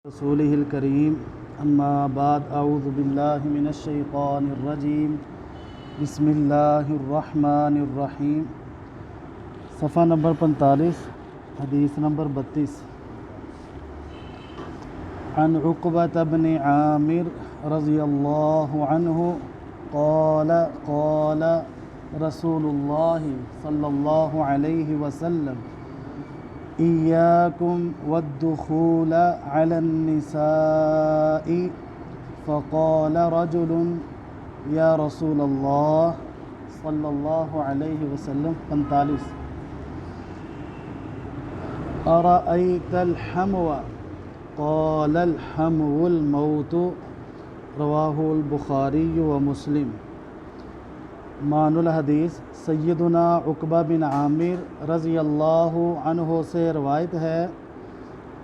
رسوله الكريم اما بعد اعوذ باللہ من الشیطان الرجیم بسم اللہ الرحمن الرحیم صفحہ نمبر 45 حدیث نمبر 32 عن عقبة بن عامر رضی اللہ عنہ قال رسول اللہ صلی اللہ علیہ وسلم إياكم والدخول على النساء فقال رجل يا رسول الله صلى الله عليه وسلم 45 أرأيت الحمو قال الحمو الموت رواه البخاری ومسلم معنی الحدیث سیدنا عقبہ بن عامر رضی اللہ عنہ سے روایت ہے،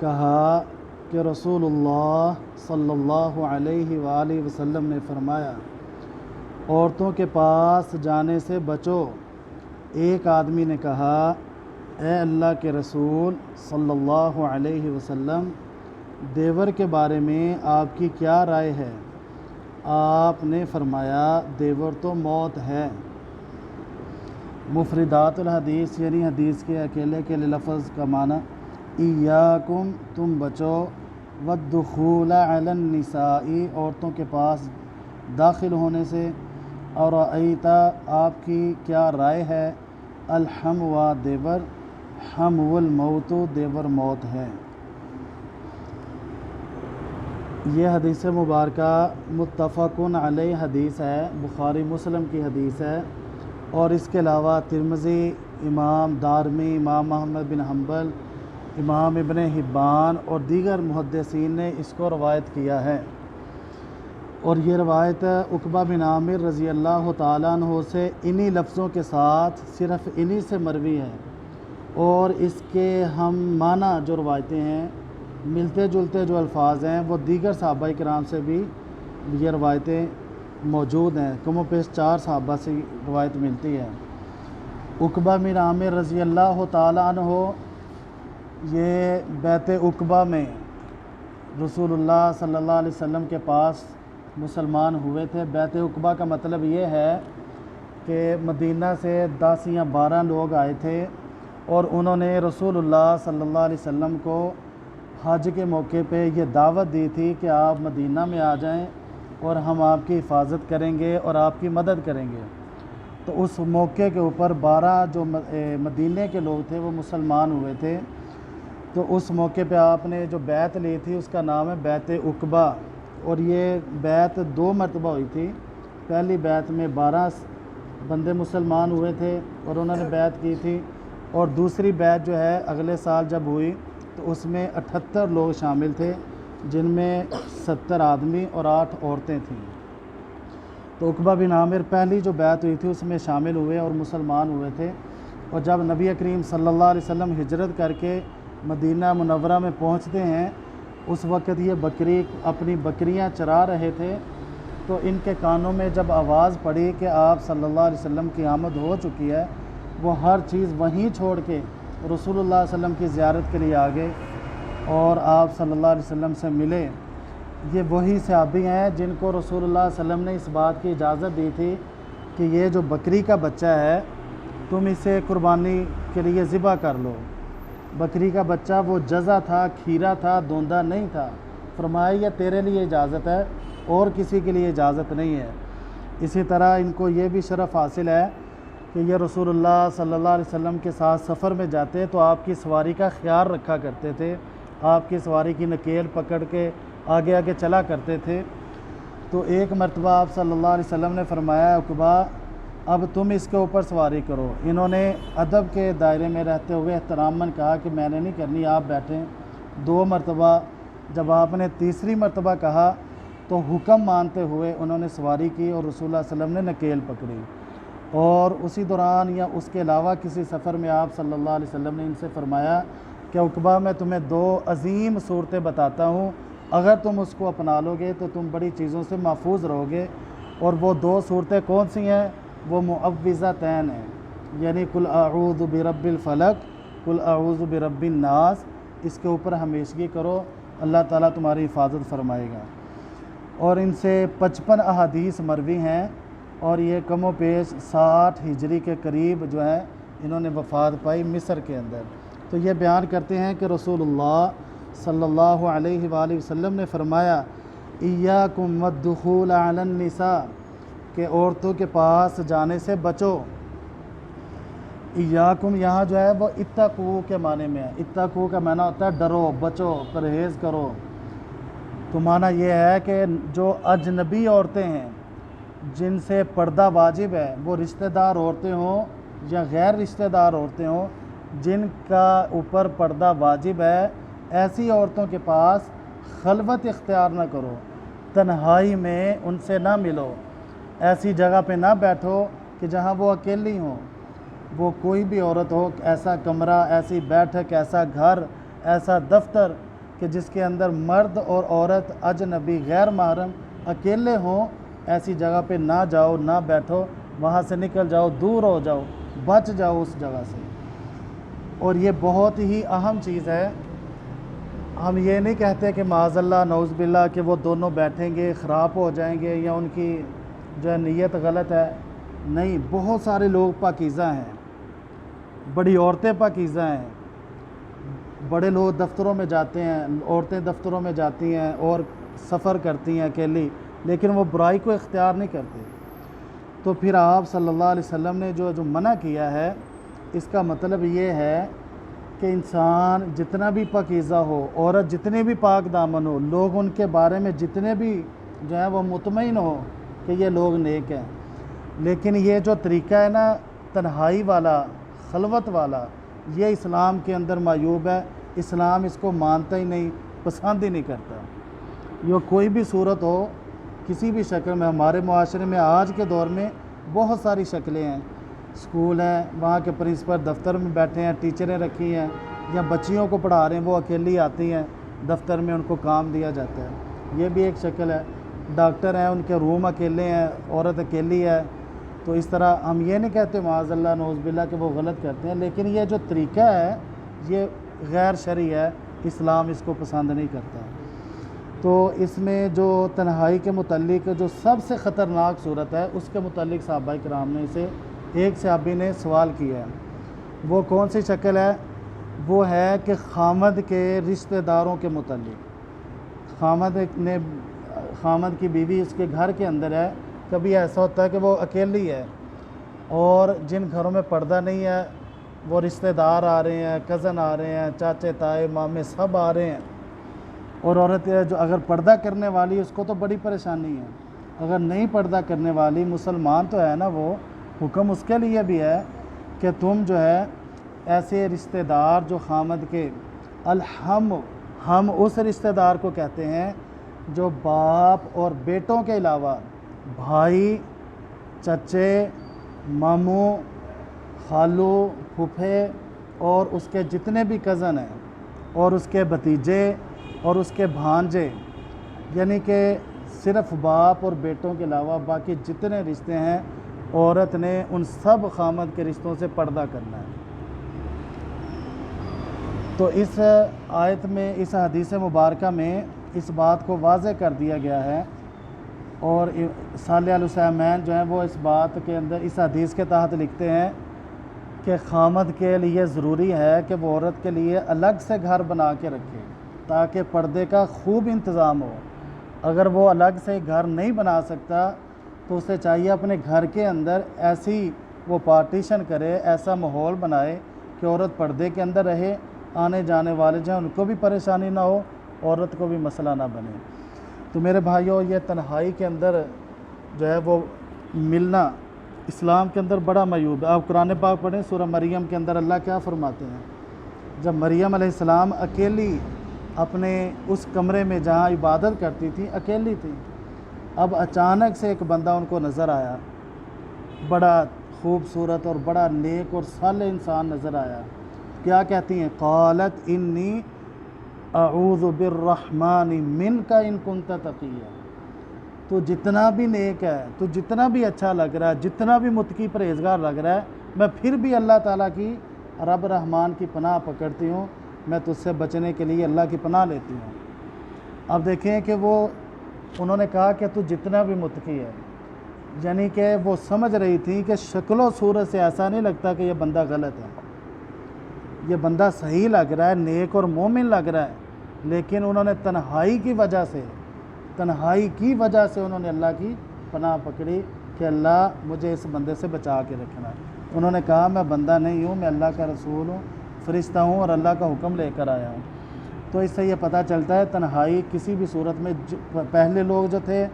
کہا کہ رسول اللہ صلی اللہ علیہ وآلہ وسلم نے فرمایا، عورتوں کے پاس جانے سے بچو۔ ایک آدمی نے کہا، اے اللہ کے رسول صلی اللہ علیہ وسلم، دیور کے بارے میں آپ کی کیا رائے ہے؟ آپ نے فرمایا، دیور تو موت ہے۔ مفردات الحدیث یعنی حدیث کے اکیلے لفظ کا معنی، ایاکم تم بچو، والدخول علی النساء عورتوں کے پاس داخل ہونے سے، اور رأیتا آپ کی کیا رائے ہے، الحمو دیور، حمو الموت دیور موت ہے۔ یہ حدیث مبارکہ متفقن علیہ حدیث ہے، بخاری مسلم کی حدیث ہے، اور اس کے علاوہ ترمذی، امام دارمی، امام محمد بن حنبل، امام ابن حبان اور دیگر محدثین نے اس کو روایت کیا ہے۔ اور یہ روایت عقبہ بن عامر رضی اللہ تعالیٰ عنہ سے انہی لفظوں کے ساتھ صرف انہی سے مروی ہے، اور اس کے ہم معنی جو روایتیں ہیں، ملتے جلتے جو الفاظ ہیں، وہ دیگر صحابہ کرام سے بھی یہ روایتیں موجود ہیں، کم و بیش 4 صحابہ سے روایت ملتی ہے۔ عقبہ بن عامر رضی اللہ تعالیٰ عنہ یہ بیعت عقبہ میں رسول اللہ صلی اللہ علیہ وسلم کے پاس مسلمان ہوئے تھے۔ بیعت عقبہ کا مطلب یہ ہے کہ مدینہ سے 10 یا 12 لوگ آئے تھے، اور انہوں نے رسول اللہ صلی اللہ علیہ وسلم کو حج کے موقع پہ یہ دعوت دی تھی کہ آپ مدینہ میں آ جائیں اور ہم آپ کی حفاظت کریں گے اور آپ کی مدد کریں گے۔ تو اس موقع کے اوپر 12 جو مدینہ کے لوگ تھے وہ مسلمان ہوئے تھے۔ تو اس موقع پہ آپ نے جو بیعت لی تھی اس کا نام ہے بیعت عقبہ، اور یہ بیعت 2 مرتبہ ہوئی تھی۔ پہلی بیعت میں 12 بندے مسلمان ہوئے تھے اور انہوں نے بیعت کی تھی، اور دوسری بیعت جو ہے اگلے سال جب ہوئی تو اس میں 78 لوگ شامل تھے، جن میں 70 آدمی اور 8 عورتیں تھیں۔ تو عقبہ بن عامر پہلی جو بیعت ہوئی تھی اس میں شامل ہوئے اور مسلمان ہوئے تھے، اور جب نبی کریم صلی اللہ علیہ وسلم ہجرت کر کے مدینہ منورہ میں پہنچتے ہیں، اس وقت یہ اپنی بکریاں چرا رہے تھے۔ تو ان کے کانوں میں جب آواز پڑی کہ آپ صلی اللہ علیہ وسلم کی آمد ہو چکی ہے، وہ ہر چیز وہیں چھوڑ کے رسول اللہ صلی اللہ علیہ وسلم کی زیارت کے لیے آگے اور آپ صلی اللہ علیہ وسلم سے ملے۔ یہ وہی صحابی ہیں جن کو رسول اللہ صلی اللہ علیہ وسلم نے اس بات کی اجازت دی تھی کہ یہ جو بکری کا بچہ ہے تم اسے قربانی کے لیے ذبح کر لو۔ بکری کا بچہ وہ جزع تھا، کھیرا تھا، دوندا نہیں تھا۔ فرمایا یہ تیرے لیے اجازت ہے اور کسی کے لیے اجازت نہیں ہے۔ اسی طرح ان کو یہ بھی شرف حاصل ہے کہ یہ رسول اللہ صلی اللہ علیہ وسلم کے ساتھ سفر میں جاتے تو آپ کی سواری کا خیال رکھا کرتے تھے، آپ کی سواری کی نکیل پکڑ کے آگے آگے چلا کرتے تھے۔ تو ایک مرتبہ آپ صلی اللہ علیہ وسلم نے فرمایا، عقبہ اب تم اس کے اوپر سواری کرو۔ انہوں نے ادب کے دائرے میں رہتے ہوئے احتراماً کہا کہ میں نے نہیں کرنی، آپ بیٹھیں۔ 2 مرتبہ جب آپ نے تیسری مرتبہ کہا تو حکم مانتے ہوئے انہوں نے سواری کی اور رسول اللہ صلی اللہ علیہ وسلم نے نکیل پکڑی۔ اور اسی دوران یا اس کے علاوہ کسی سفر میں آپ صلی اللہ علیہ وسلم نے ان سے فرمایا کہ عقبہ میں تمہیں 2 عظیم صورتیں بتاتا ہوں، اگر تم اس کو اپنا لو گے تو تم بڑی چیزوں سے محفوظ رہو گے۔ اور وہ 2 صورتیں کون سی ہیں؟ وہ معوذتین ہیں، یعنی قل اعوذ برب الفلق، قل اعوذ برب الناس، اس کے اوپر ہمیشگی کرو اللہ تعالیٰ تمہاری حفاظت فرمائے گا۔ اور ان سے 55 احادیث مروی ہیں، اور یہ کم و بیش 60 ہجری کے قریب جو ہے انہوں نے وفات پائی مصر کے اندر۔ تو یہ بیان کرتے ہیں کہ رسول اللہ صلی اللہ علیہ وآلہ وسلم نے فرمایا ایاکم والدخول علی النساء، کہ عورتوں کے پاس جانے سے بچو۔ ایاکم یہاں جو ہے وہ اتقو کے معنی میں ہے۔ اتقو کا معنی ہوتا ہے ڈرو، بچو، پرہیز کرو۔ تو معنی یہ ہے کہ جو اجنبی عورتیں ہیں جن سے پردہ واجب ہے، وہ رشتہ دار عورتیں ہوں یا غیر رشتہ دار عورتیں ہوں، جن کا اوپر پردہ واجب ہے، ایسی عورتوں کے پاس خلوت اختیار نہ کرو، تنہائی میں ان سے نہ ملو، ایسی جگہ پہ نہ بیٹھو کہ جہاں وہ اکیلی ہوں۔ وہ کوئی بھی عورت ہو، ایسا کمرہ، ایسی بیٹھک، ایسا گھر، ایسا دفتر کہ جس کے اندر مرد اور عورت اجنبی غیر محرم اکیلے ہوں، ایسی جگہ پہ نہ جاؤ، نہ بیٹھو، وہاں سے نکل جاؤ، دور ہو جاؤ، بچ جاؤ اس جگہ سے۔ اور یہ بہت ہی اہم چیز ہے۔ ہم یہ نہیں کہتے کہ معاذ اللہ نعوذ باللہ کہ وہ دونوں بیٹھیں گے خراب ہو جائیں گے یا ان کی جو ہے نیت غلط ہے، نہیں، بہت سارے لوگ پاکیزہ ہیں، بڑی عورتیں پاکیزہ ہیں، بڑے لوگ دفتروں میں جاتے ہیں، عورتیں دفتروں میں جاتی ہیں اور سفر کرتی ہیں اکیلی، لیکن وہ برائی کو اختیار نہیں کرتے۔ تو پھر آپ صلی اللہ علیہ وسلم نے جو منع کیا ہے، اس کا مطلب یہ ہے کہ انسان جتنا بھی پاکیزہ ہو، عورت جتنے بھی پاک دامن ہو، لوگ ان کے بارے میں جتنے بھی جو ہے وہ مطمئن ہو کہ یہ لوگ نیک ہیں، لیکن یہ جو طریقہ ہے نا تنہائی والا، خلوت والا، یہ اسلام کے اندر معیوب ہے۔ اسلام اس کو مانتا ہی نہیں، پسند ہی نہیں کرتا۔ یہ کوئی بھی صورت ہو، کسی بھی شکل میں، ہمارے معاشرے میں آج کے دور میں بہت ساری شکلیں ہیں، اسکول ہیں، وہاں کے پرنسپل دفتر میں بیٹھے ہیں، ٹیچریں رکھی ہیں، یا بچیوں کو پڑھا رہے ہیں، وہ اکیلی آتی ہیں دفتر میں، ان کو کام دیا جاتا ہے، یہ بھی ایک شکل ہے۔ ڈاکٹر ہیں، ان کے روم اکیلے ہیں، عورت اکیلی ہے۔ تو اس طرح ہم یہ نہیں کہتے معاذ اللہ نعوذ باللہ کہ وہ غلط کرتے ہیں، لیکن یہ جو طریقہ ہے یہ غیر شرعی ہے، اسلام اس کو پسند نہیں کرتا۔ تو اس میں جو تنہائی کے متعلق جو سب سے خطرناک صورت ہے، اس کے متعلق صحابہ کرام نے اسے ایک صحابی نے سوال کیا ہے۔ وہ کون سی شکل ہے؟ وہ ہے کہ خامد کے رشتہ داروں کے متعلق، خامد کی بیوی اس کے گھر کے اندر ہے، کبھی ایسا ہوتا ہے کہ وہ اکیلی ہے اور جن گھروں میں پردہ نہیں ہے وہ رشتہ دار آ رہے ہیں، کزن آ رہے ہیں، چاچے تائے مامے سب آ رہے ہیں، اور عورت جو اگر پردہ کرنے والی اس کو تو بڑی پریشانی ہے، اگر نہیں پردہ کرنے والی مسلمان تو ہے نا، وہ حکم اس کے لیے بھی ہے کہ تم جو ہے ایسے رشتہ دار جو خامد کے ہم اس رشتہ دار کو کہتے ہیں جو باپ اور بیٹوں کے علاوہ بھائی، چچے، ماموں، خالو، پھوپھے اور اس کے جتنے بھی کزن ہیں اور اس کے بھتیجے اور اس کے بھانجے، یعنی کہ صرف باپ اور بیٹوں کے علاوہ باقی جتنے رشتے ہیں عورت نے ان سب خامد کے رشتوں سے پردہ کرنا ہے۔ تو اس آیت میں، اس حدیث مبارکہ میں اس بات کو واضح کر دیا گیا ہے، اور صالح الحسینین جو ہیں وہ اس بات کے اندر اس حدیث کے تحت لکھتے ہیں کہ خامد کے لیے ضروری ہے کہ وہ عورت کے لیے الگ سے گھر بنا کے رکھے تاکہ پردے کا خوب انتظام ہو۔ اگر وہ الگ سے گھر نہیں بنا سکتا تو اسے چاہیے اپنے گھر کے اندر ایسی وہ پارٹیشن کرے، ایسا ماحول بنائے کہ عورت پردے کے اندر رہے، آنے جانے والے جو ہیں ان کو بھی پریشانی نہ ہو، عورت کو بھی مسئلہ نہ بنے۔ تو میرے بھائیوں، یہ تنہائی کے اندر جو ہے وہ ملنا اسلام کے اندر بڑا معیوب ہے۔ آپ قرآن پاک پڑھیں، سورہ مریم کے اندر اللہ کیا فرماتے ہیں؟ جب مریم علیہ السلام اکیلی اپنے اس کمرے میں جہاں عبادت کرتی تھی، اکیلی تھی، اب اچانک سے ایک بندہ ان کو نظر آیا، بڑا خوبصورت اور بڑا نیک اور صالح انسان نظر آیا۔ کیا کہتی ہیں؟ قالت انی اعوذ بالرحمن منک ان کنت تقیا۔ تو جتنا بھی نیک ہے، تو جتنا بھی اچھا لگ رہا ہے، جتنا بھی متقی پرہیزگار لگ رہا ہے، میں پھر بھی اللہ تعالیٰ کی، رب رحمان کی پناہ پکڑتی ہوں، میں تجھ سے بچنے کے لیے اللہ کی پناہ لیتی ہوں۔ اب دیکھیں کہ وہ انہوں نے کہا کہ تو جتنا بھی متقی ہے، یعنی کہ وہ سمجھ رہی تھی کہ شکل و صورت سے ایسا نہیں لگتا کہ یہ بندہ غلط ہے، یہ بندہ صحیح لگ رہا ہے، نیک اور مومن لگ رہا ہے، لیکن انہوں نے تنہائی کی وجہ سے انہوں نے اللہ کی پناہ پکڑی کہ اللہ مجھے اس بندے سے بچا کے رکھنا ہے۔ انہوں نے کہا میں بندہ نہیں ہوں، میں اللہ کا رسول ہوں، فرشتہ ہوں اور اللہ کا حکم لے کر آیا ہوں۔ تو اس سے یہ پتہ چلتا ہے تنہائی کسی بھی صورت میں پہلے لوگ جو تھے،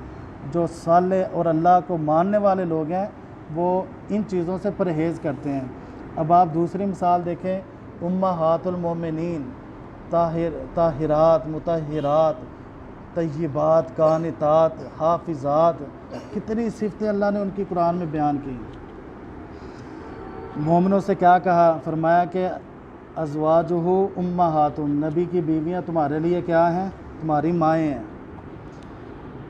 جو صالح اور اللہ کو ماننے والے لوگ ہیں، وہ ان چیزوں سے پرہیز کرتے ہیں۔ اب آپ دوسری مثال دیکھیں، امہات المومنین، طاہرات، مطہرات، طیبات، قانتات، حافظات، کتنی صفتیں اللہ نے ان کی قرآن میں بیان کی۔ مومنوں سے کیا کہا؟ فرمایا کہ ازواجہ امہاتم، نبی کی بیویاں تمہارے لیے کیا ہیں؟ تمہاری مائیں ہیں۔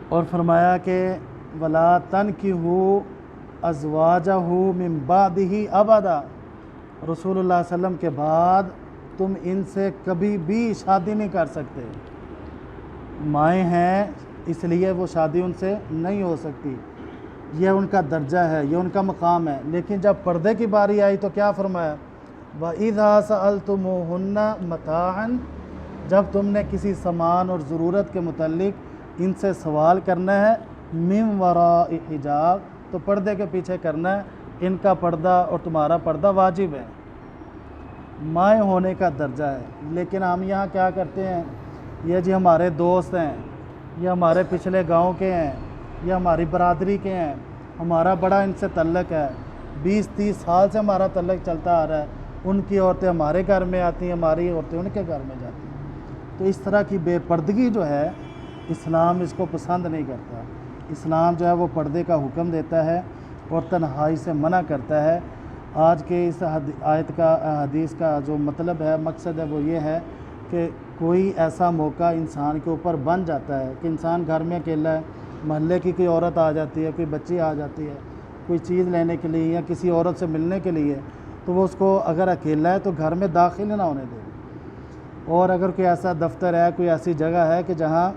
اور فرمایا کہ ولا تنکحوا ازواجہ من بعدہ ابدا، رسول اللہ صلی اللہ علیہ وسلم کے بعد تم ان سے کبھی بھی شادی نہیں کر سکتے۔ مائیں ہیں اس لیے وہ شادی ان سے نہیں ہو سکتی، یہ ان کا درجہ ہے، یہ ان کا مقام ہے۔ لیکن جب پردے کی باری آئی تو کیا فرمایا؟ وَإِذَا سَأَلْتُمُوهُنَّ مَتَاعًا، جب تم نے کسی سامان اور ضرورت کے متعلق ان سے سوال کرنا ہے، مِن وَرَاءِ حجاب، تو پردے کے پیچھے کرنا ہے۔ ان کا پردہ اور تمہارا پردہ واجب ہے، مائیں ہونے کا درجہ ہے۔ لیکن ہم یہاں کیا کرتے ہیں؟ یہ جی ہمارے دوست ہیں، یہ ہمارے پچھلے گاؤں کے ہیں، یہ ہماری برادری کے ہیں، ہمارا بڑا ان سے تعلق ہے، 20-30 سال سے ہمارا تعلق چلتا آ رہا ہے، ان کی عورتیں ہمارے گھر میں آتی ہیں، ہماری عورتیں ان کے گھر میں جاتی ہیں۔ تو اس طرح کی بے پردگی جو ہے، اسلام اس کو پسند نہیں کرتا۔ اسلام جو ہے وہ پردے کا حکم دیتا ہے اور تنہائی سے منع کرتا ہے۔ آج کے اس آیت کا، حدیث کا جو مطلب ہے، مقصد ہے، وہ یہ ہے کہ کوئی ایسا موقع انسان کے اوپر بن جاتا ہے کہ انسان گھر میں اکیلا ہے، محلے کی کوئی عورت آ جاتی ہے، کوئی بچی آ جاتی ہے کوئی چیز لینے کے لیے یا کسی عورت سے ملنے کے لیے، تو وہ اس کو اگر اکیلا ہے تو گھر میں داخل نہ ہونے دے۔ اور اگر کوئی ایسا دفتر ہے، کوئی ایسی جگہ ہے کہ جہاں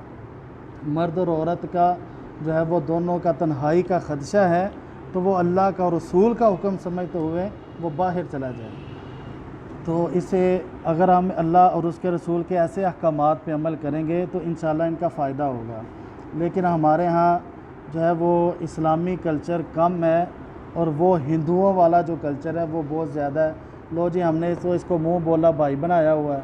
مرد اور عورت کا جو ہے وہ دونوں کا تنہائی کا خدشہ ہے، تو وہ اللہ کا اور رسول کا حکم سمجھتے ہوئے وہ باہر چلا جائے۔ تو اسے اگر ہم اللہ اور اس کے رسول کے ایسے احکامات پہ عمل کریں گے تو انشاءاللہ ان کا فائدہ ہوگا۔ لیکن ہمارے ہاں جو ہے وہ اسلامی کلچر کم ہے اور وہ ہندوؤں والا جو کلچر ہے وہ بہت زیادہ ہے۔ لو جی ہم نے اس کو منہ بولا بھائی بنایا ہوا ہے،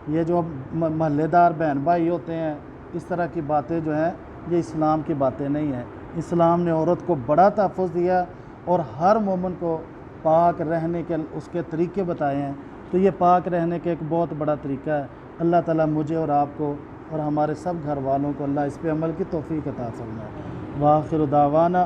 یہ جو محلے دار بہن بھائی ہوتے ہیں، اس طرح کی باتیں جو ہیں یہ اسلام کی باتیں نہیں ہیں۔ اسلام نے عورت کو بڑا تحفظ دیا اور ہر مومن کو پاک رہنے کے اس کے طریقے بتائے ہیں۔ تو یہ پاک رہنے کے ایک بہت بڑا طریقہ ہے۔ اللہ تعالیٰ مجھے اور آپ کو اور ہمارے سب گھر والوں کو اللہ اس پہ عمل کی توفیق عطا فرمائے۔ وآخر دعوانا